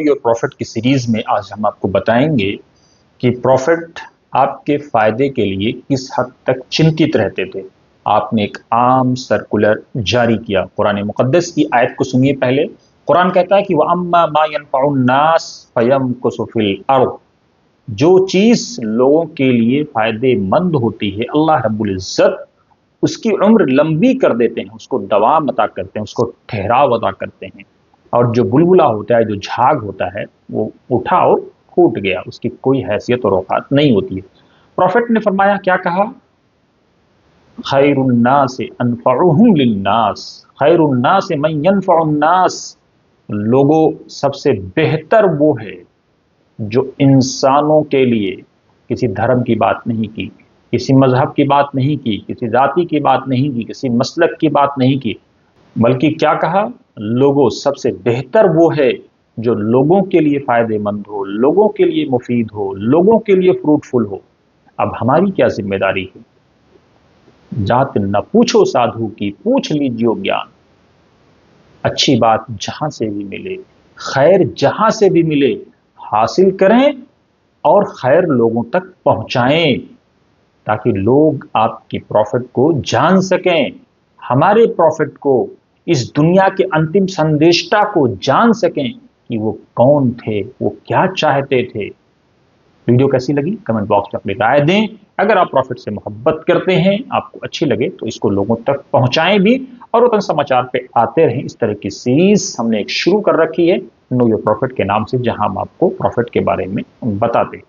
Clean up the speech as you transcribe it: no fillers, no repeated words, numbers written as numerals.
Your profit की series में आज हम आपको बताएंगे कि प्रॉफिट आपके फायदे के लिए किस हद तक चिंतित रहते थे। आपने एक आम सर्कुलर जारी किया। कुरान मुकद्दस की आयत को सुनिए पहले। कुरान कहता है कि वअम्मा मा यनफउन नास फयमकुसु फिल अर्द, जो चीज लोगों के लिए फायदेमंद होती है अल्लाह रब्बुल इज्जत उसकी उम्र लंबी कर देते हैं, उसको दवाम अता करते हैं, उसको ठहराव अता करते हैं। और जो बुलबुला होता है, जो झाग होता है, वो उठा और फूट गया, उसकी कोई हैसियत और औकात नहीं होती है। प्रॉफिट ने फरमाया, क्या कहा? खैरुन्नास अनफउहुम लिन्नास, खैरुन्नास मन यनफउन्नास, लोगों सबसे बेहतर वो है जो इंसानों के लिए किसी धर्म की बात नहीं की, किसी मजहब की बात नहीं की, किसी जाति की बात नहीं की, किसी मसलक की बात नहीं की, बल्कि क्या कहा? लोगों सबसे बेहतर वो है जो लोगों के लिए फायदेमंद हो, लोगों के लिए मुफीद हो, लोगों के लिए फ्रूटफुल हो। अब हमारी क्या जिम्मेदारी है? जात न पूछो साधु की, पूछ लीजिए ज्ञान। अच्छी बात जहां से भी मिले, खैर जहां से भी मिले, हासिल करें और खैर लोगों तक पहुंचाएं, ताकि लोग आपकी प्रॉफिट को जान सकें, हमारे प्रॉफिट को, इस दुनिया के अंतिम संदेष्टा को जान सकें कि वो कौन थे, वो क्या चाहते थे। वीडियो कैसी लगी कमेंट बॉक्स में अपनी राय दें। अगर आप प्रॉफिट से मोहब्बत करते हैं, आपको अच्छी लगे, तो इसको लोगों तक पहुंचाएं भी। और वतन समाचार पे आते रहें। इस तरह की सीरीज हमने एक शुरू कर रखी है नो योर प्रॉफिट के नाम से, जहां हम आपको प्रॉफिट के बारे में बताते हैं।